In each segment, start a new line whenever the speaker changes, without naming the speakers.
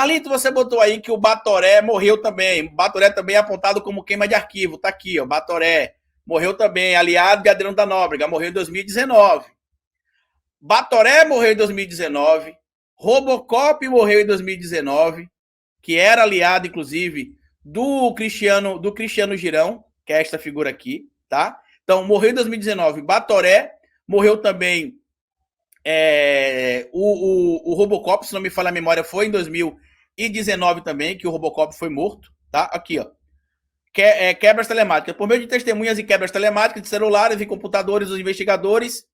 Carlito, você botou aí que o Batoré morreu também. O Batoré também é apontado como queima de arquivo. Tá aqui, ó. Batoré morreu também, aliado de Adriano da Nóbrega, morreu em 2019. Batoré morreu em 2019. Robocop morreu em 2019, que era aliado, inclusive, do Cristiano Girão, que é esta figura aqui, tá? Então, morreu em 2019. Batoré morreu também. O Robocop, se não me falha a memória, foi em 2019 também, que o Robocop foi morto, tá? Aqui, ó. Quebras telemáticas. Por meio de testemunhas e quebras telemáticas de celulares e computadores dos investigados,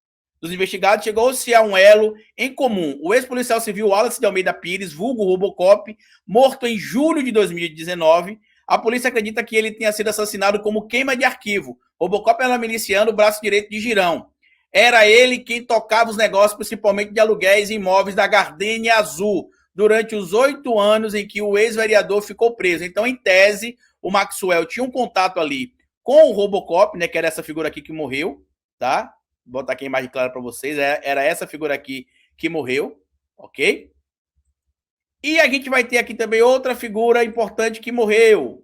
chegou-se a um elo em comum. O ex-policial civil Wallace de Almeida Pires, vulgo Robocop, morto em julho de 2019. A polícia acredita que ele tenha sido assassinado como queima de arquivo. Robocop era miliciano, braço direito de Girão. Era ele quem tocava os negócios, principalmente de aluguéis e imóveis da Gardenia Azul, durante os 8 anos em que o ex-vereador ficou preso. Então, em tese, o Maxwell tinha um contato ali com o Robocop, né, que era essa figura aqui que morreu, tá? Vou botar aqui a imagem clara para vocês. Era essa figura aqui que morreu, ok? E a gente vai ter aqui também outra figura importante que morreu.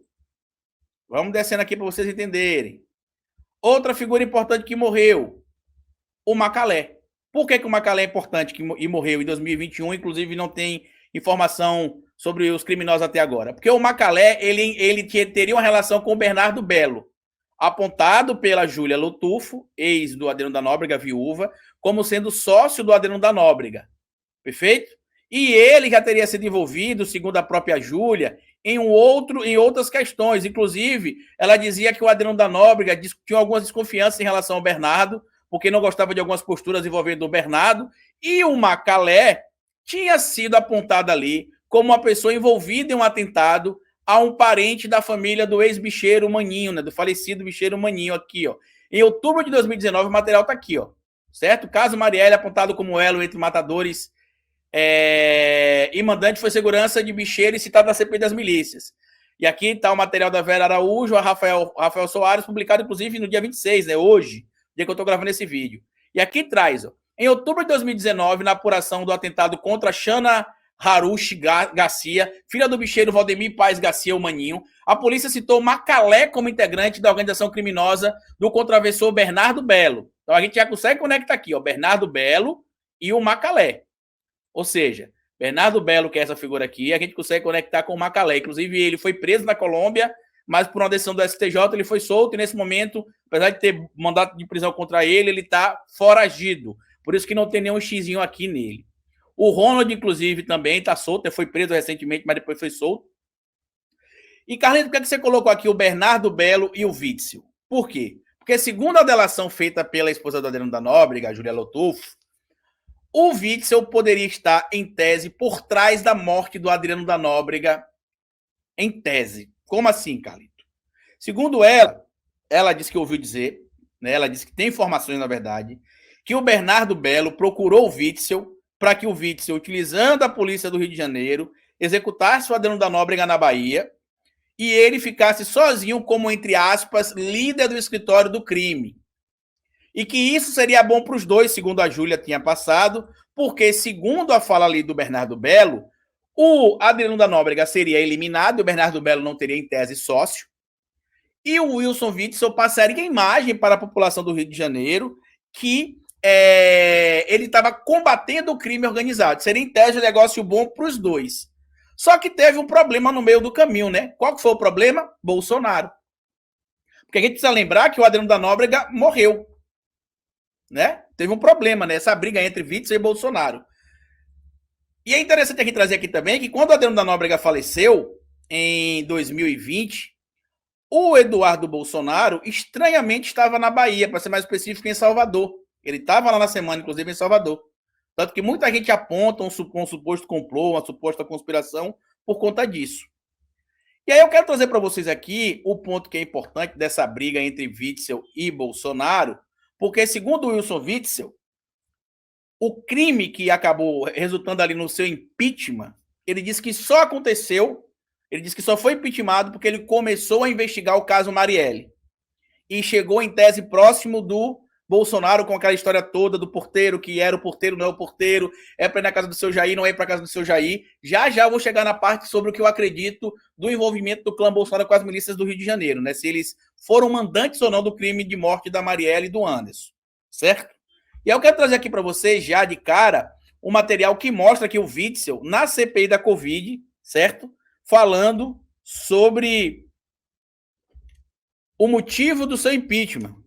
Vamos descendo aqui para vocês entenderem. Outra figura importante que morreu, o Macalé. Por que o Macalé é importante e morreu em 2021? Inclusive, não tem informação sobre os criminosos até agora. Porque o Macalé, ele teria uma relação com o Bernardo Belo, apontado pela Júlia Lotufo, ex do Adriano da Nóbrega, viúva, como sendo sócio do Adriano da Nóbrega. Perfeito? E ele já teria sido envolvido, segundo a própria Júlia, em outras questões. Inclusive, ela dizia que o Adriano da Nóbrega tinha algumas desconfianças em relação ao Bernardo, porque não gostava de algumas posturas envolvendo o Bernardo, e o Macalé tinha sido apontado ali como uma pessoa envolvida em um atentado a um parente da família do ex-bicheiro Maninho, né, do falecido bicheiro Maninho, aqui, ó. Em outubro de 2019, o material está aqui, ó, certo? Caso Marielle, apontado como elo entre matadores e mandante, foi segurança de bicheiro e citado na CPI das milícias. E aqui está o material da Vera Araújo, a Rafael Soares, publicado, inclusive, no dia 26, né, hoje, dia que eu estou gravando esse vídeo. E aqui traz, ó, em outubro de 2019, na apuração do atentado contra Shana Harushi Garcia, filha do bicheiro Valdemir Paes Garcia, o Maninho, a polícia citou Macalé como integrante da organização criminosa do contravessor Bernardo Belo. Então a gente já consegue conectar aqui, ó, Bernardo Belo e o Macalé. Ou seja, Bernardo Belo, que é essa figura aqui, a gente consegue conectar com o Macalé. Inclusive, ele foi preso na Colômbia, mas por uma decisão do STJ ele foi solto e nesse momento, apesar de ter mandato de prisão contra ele, ele está foragido. Por isso que não tem nenhum xizinho aqui nele. O Ronald, inclusive, também está solto, ele foi preso recentemente, mas depois foi solto. E, Carlito, por que você colocou aqui o Bernardo Belo e o Witzel? Por quê? Porque, segundo a delação feita pela esposa do Adriano da Nóbrega, a Júlia Lotufo, o Witzel poderia estar, em tese, por trás da morte do Adriano da Nóbrega, em tese. Como assim, Carlito? Segundo ela disse que ouviu dizer, né, ela disse que tem informações, na verdade, que o Bernardo Belo procurou o Witzel para que o Witzel, utilizando a polícia do Rio de Janeiro, executasse o Adriano da Nóbrega na Bahia e ele ficasse sozinho como, entre aspas, líder do escritório do crime. E que isso seria bom para os dois, segundo a Júlia tinha passado, porque, segundo a fala ali do Bernardo Belo, o Adriano da Nóbrega seria eliminado, o Bernardo Belo não teria, em tese, sócio, e o Wilson Witzel passaria a imagem para a população do Rio de Janeiro que ele estava combatendo o crime organizado. Seria, em tese, um negócio bom para os dois. Só que teve um problema no meio do caminho, né? Qual que foi o problema? Bolsonaro. Porque a gente precisa lembrar que o Adriano da Nóbrega morreu, né? Teve um problema, né? Essa briga entre Witzel e Bolsonaro. E é interessante a gente trazer aqui também que quando o Adriano da Nóbrega faleceu, em 2020, o Eduardo Bolsonaro, estranhamente, estava na Bahia, para ser mais específico, em Salvador. Ele estava lá na semana, inclusive, em Salvador. Tanto que muita gente aponta um suposto complô, uma suposta conspiração por conta disso. E aí eu quero trazer para vocês aqui o ponto que é importante dessa briga entre Witzel e Bolsonaro, porque, segundo o Wilson Witzel, o crime que acabou resultando ali no seu impeachment, ele disse que só aconteceu, ele disse que só foi impeachmentado porque ele começou a investigar o caso Marielle. E chegou, em tese, próximo do Bolsonaro com aquela história toda do porteiro, que era o porteiro, não é o porteiro, é para ir na casa do seu Jair, não é ir para casa do seu Jair. Já já eu vou chegar na parte sobre o que eu acredito do envolvimento do clã Bolsonaro com as milícias do Rio de Janeiro, né? Se eles foram mandantes ou não do crime de morte da Marielle e do Anderson, certo? E eu quero trazer aqui para vocês, já de cara, um material que mostra que o Witzel, na CPI da Covid, certo? Falando sobre o motivo do seu impeachment.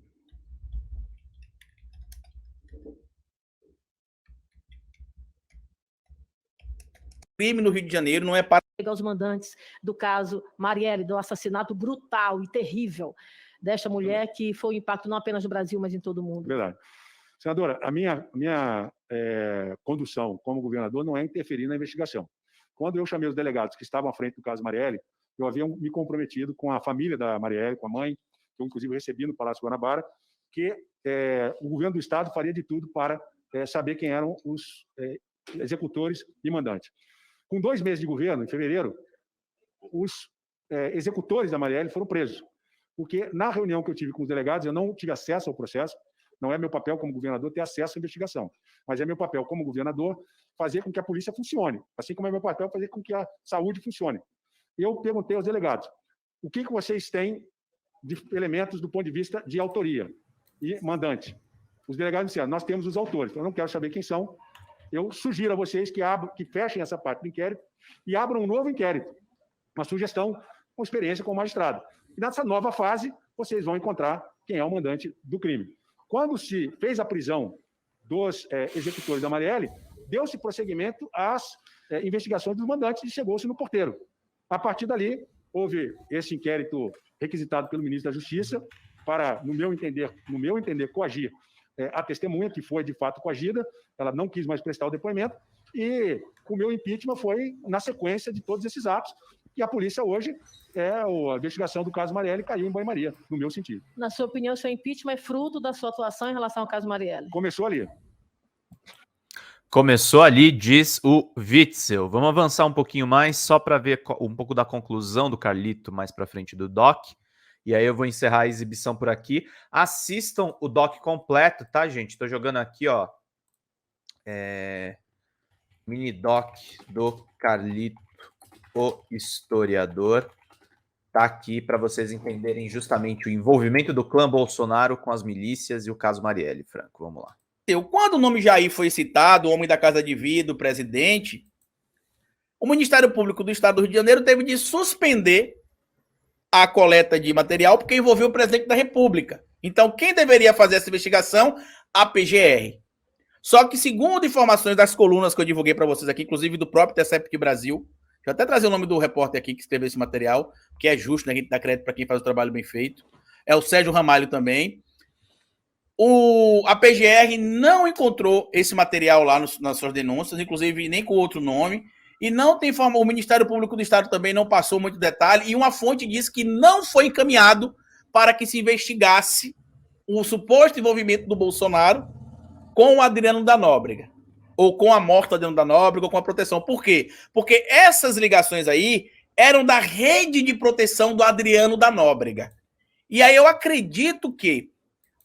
Crime no Rio de Janeiro não é para
os mandantes do caso Marielle, do assassinato brutal e terrível desta mulher, que foi um impacto não apenas no Brasil, mas em todo o mundo.
Verdade. Senadora, a minha condução como governador não é interferir na investigação. Quando eu chamei os delegados que estavam à frente do caso Marielle, eu havia me comprometido com a família da Marielle, com a mãe, que eu inclusive recebi no Palácio Guanabara, que o governo do Estado faria de tudo para saber quem eram os executores e mandantes. Com 2 meses de governo, em fevereiro, os executores da Marielle foram presos, porque na reunião que eu tive com os delegados, eu não tive acesso ao processo. Não é meu papel como governador ter acesso à investigação, mas é meu papel como governador fazer com que a polícia funcione, assim como é meu papel fazer com que a saúde funcione. Eu perguntei aos delegados, o que vocês têm de elementos do ponto de vista de autoria e mandante? Os delegados disseram, nós temos os autores, eu não quero saber quem são. Eu sugiro a vocês que fechem essa parte do inquérito e abram um novo inquérito, uma sugestão com experiência com o magistrado. E nessa nova fase, vocês vão encontrar quem é o mandante do crime. Quando se fez a prisão dos executores da Marielle, deu-se prosseguimento às investigações dos mandantes e chegou-se no porteiro. A partir dali, houve esse inquérito requisitado pelo ministro da Justiça para, no meu entender, coagir a testemunha, que foi de fato coagida, ela não quis mais prestar o depoimento, e o meu impeachment foi na sequência de todos esses atos, e a polícia hoje, a investigação do caso Marielle caiu em banho-maria, no meu sentido.
Na sua opinião, o seu impeachment é fruto da sua atuação em relação ao caso Marielle?
Começou ali.
Começou ali, diz o Witzel. Vamos avançar um pouquinho mais, só para ver um pouco da conclusão do Carlito mais para frente do doc. E aí eu vou encerrar a exibição por aqui. Assistam o doc completo, tá, gente? Estou jogando aqui, ó. Mini doc do Carlito, o historiador. Tá aqui para vocês entenderem justamente o envolvimento do clã Bolsonaro com as milícias e o caso Marielle Franco. Vamos lá.
Quando o nome Jair foi citado, o homem da Casa de Vidro, o presidente, o Ministério Público do Estado do Rio de Janeiro teve de suspender a coleta de material porque envolveu o presidente da República. Então, quem deveria fazer essa investigação? A PGR. Só que, segundo informações das colunas que eu divulguei para vocês aqui, inclusive do próprio Intercept Brasil, deixa eu até trazer o nome do repórter aqui que escreveu esse material, que é justo, né? A gente dá crédito para quem faz o trabalho bem feito. É o Sérgio Ramalho também. A PGR não encontrou esse material lá nas suas denúncias, inclusive nem com outro nome, e não tem forma. O Ministério Público do Estado também não passou muito detalhe, e uma fonte disse que não foi encaminhado para que se investigasse o suposto envolvimento do Bolsonaro com o Adriano da Nóbrega, ou com a morte do Adriano da Nóbrega, ou com a proteção. Por quê? Porque essas ligações aí eram da rede de proteção do Adriano da Nóbrega. E aí eu acredito que,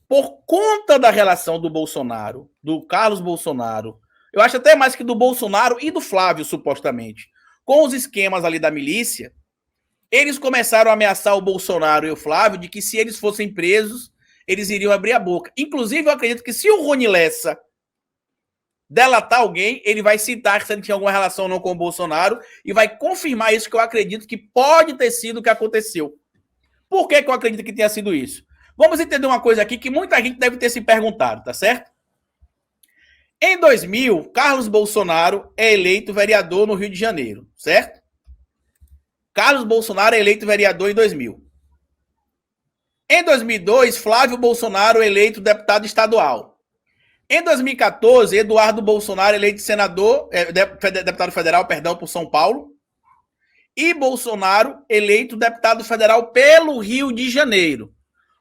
por conta da relação do Bolsonaro, do Carlos Bolsonaro, eu acho até mais que do Bolsonaro e do Flávio, supostamente, com os esquemas ali da milícia, eles começaram a ameaçar o Bolsonaro e o Flávio de que se eles fossem presos, eles iriam abrir a boca. Inclusive, eu acredito que se o Rony Lessa delatar alguém, ele vai citar se ele tinha alguma relação ou não com o Bolsonaro e vai confirmar isso, que eu acredito que pode ter sido o que aconteceu. Por que eu acredito que tenha sido isso? Vamos entender uma coisa aqui que muita gente deve ter se perguntado, tá certo? Em 2000, Carlos Bolsonaro é eleito vereador no Rio de Janeiro, certo? Carlos Bolsonaro é eleito vereador em 2000. Em 2002, Flávio Bolsonaro é eleito deputado estadual. Em 2014, Eduardo Bolsonaro é eleito deputado federal, por São Paulo. E Bolsonaro eleito deputado federal pelo Rio de Janeiro.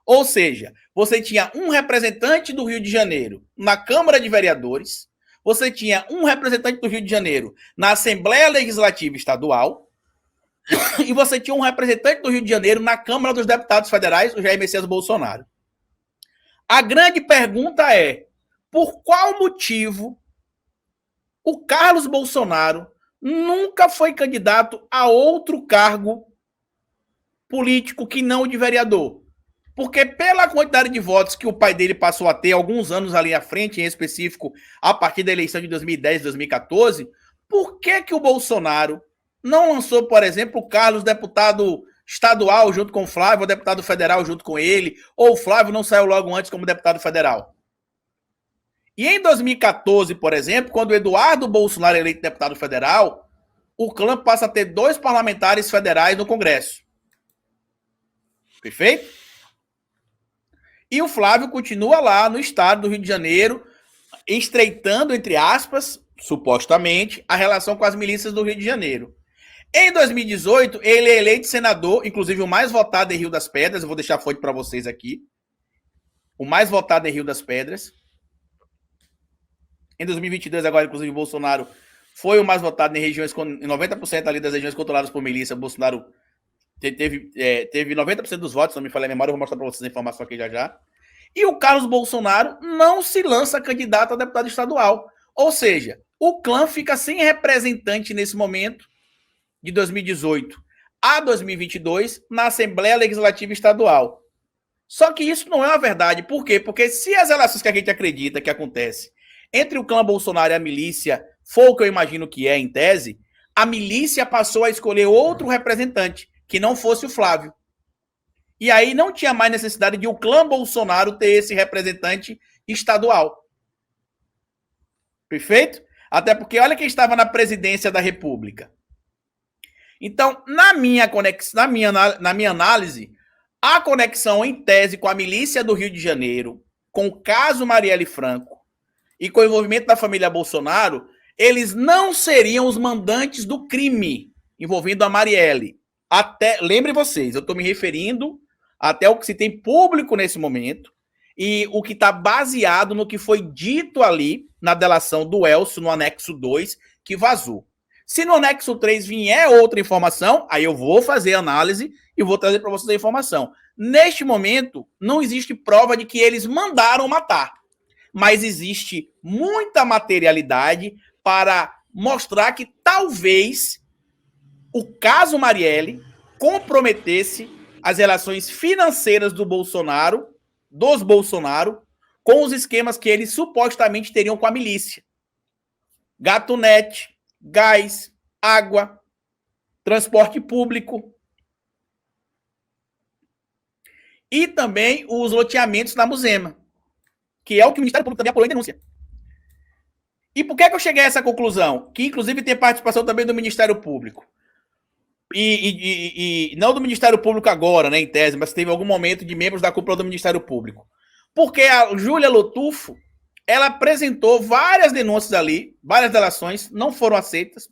Ou seja, você tinha um representante do Rio de Janeiro na Câmara de Vereadores, você tinha um representante do Rio de Janeiro na Assembleia Legislativa Estadual, e você tinha um representante do Rio de Janeiro na Câmara dos Deputados Federais, o Jair Messias Bolsonaro. A grande pergunta é, por qual motivo o Carlos Bolsonaro nunca foi candidato a outro cargo político que não o de vereador? Porque pela quantidade de votos que o pai dele passou a ter alguns anos ali à frente, em específico a partir da eleição de 2010, 2014, por que o Bolsonaro não lançou, por exemplo, o Carlos deputado estadual junto com o Flávio, ou deputado federal junto com ele, ou o Flávio não saiu logo antes como deputado federal? E em 2014, por exemplo, quando o Eduardo Bolsonaro é eleito deputado federal, o clã passa a ter 2 parlamentares federais no Congresso. Perfeito? E o Flávio continua lá no estado do Rio de Janeiro, estreitando, entre aspas, supostamente, a relação com as milícias do Rio de Janeiro. Em 2018, ele é eleito senador, inclusive o mais votado em Rio das Pedras. Eu vou deixar a fonte para vocês aqui. O mais votado em Rio das Pedras. Em 2022, agora, inclusive, o Bolsonaro foi o mais votado em regiões, em 90% ali das regiões controladas por milícia. O Bolsonaro teve 90% dos votos, se não me falha a memória, eu vou mostrar para vocês a informação aqui já. E o Carlos Bolsonaro não se lança candidato a deputado estadual. Ou seja, o clã fica sem representante nesse momento, de 2018 a 2022, na Assembleia Legislativa Estadual. Só que isso não é uma verdade. Por quê? Porque se as relações que a gente acredita que acontecem entre o clã Bolsonaro e a milícia for o que eu imagino que é, em tese, a milícia passou a escolher outro representante, que não fosse o Flávio. E aí não tinha mais necessidade de o clã Bolsonaro ter esse representante estadual. Perfeito? Até porque olha quem estava na presidência da República. Então, na minha análise, a conexão em tese com a milícia do Rio de Janeiro, com o caso Marielle Franco e com o envolvimento da família Bolsonaro, eles não seriam os mandantes do crime envolvendo a Marielle. Lembrem vocês, eu estou me referindo até o que se tem público nesse momento e o que está baseado no que foi dito ali na delação do Elcio, no anexo 2, que vazou. Se no anexo 3 vier outra informação, aí eu vou fazer análise e vou trazer para vocês a informação. Neste momento, não existe prova de que eles mandaram matar, mas existe muita materialidade para mostrar que talvez o caso Marielle comprometesse as relações financeiras dos Bolsonaro, com os esquemas que eles supostamente teriam com a milícia. Gatunete, gás, água, transporte público e também os loteamentos na Muzema, que é o que o Ministério Público também apoiou em denúncia. E por que eu cheguei a essa conclusão? Que inclusive tem participação também do Ministério Público. E não do Ministério Público agora, né, em tese, mas teve algum momento de membros da cúpula do Ministério Público. Porque a Júlia Lotufo, ela apresentou várias denúncias ali, várias delações, não foram aceitas,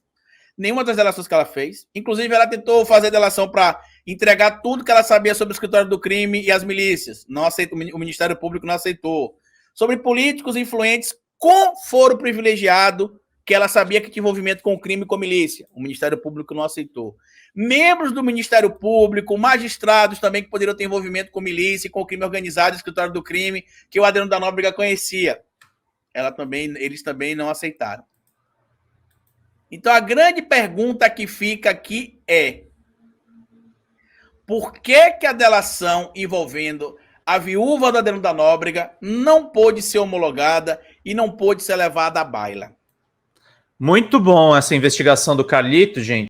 nenhuma das delações que ela fez. Inclusive, ela tentou fazer delação para entregar tudo que ela sabia sobre o escritório do crime e as milícias. Não aceitou, o Ministério Público não aceitou. Sobre políticos influentes com foro privilegiado, que ela sabia que tinha envolvimento com o crime e com a milícia. O Ministério Público não aceitou. Membros do Ministério Público, magistrados também que poderiam ter envolvimento com milícia e com o crime organizado, o escritório do crime, que o Adriano da Nóbrega conhecia. Eles também não aceitaram. Então, a grande pergunta que fica aqui é: por que a delação envolvendo a viúva do Adriano da Nóbrega não pôde ser homologada e não pôde ser levada à baila?
Muito bom essa investigação do Carlito, gente.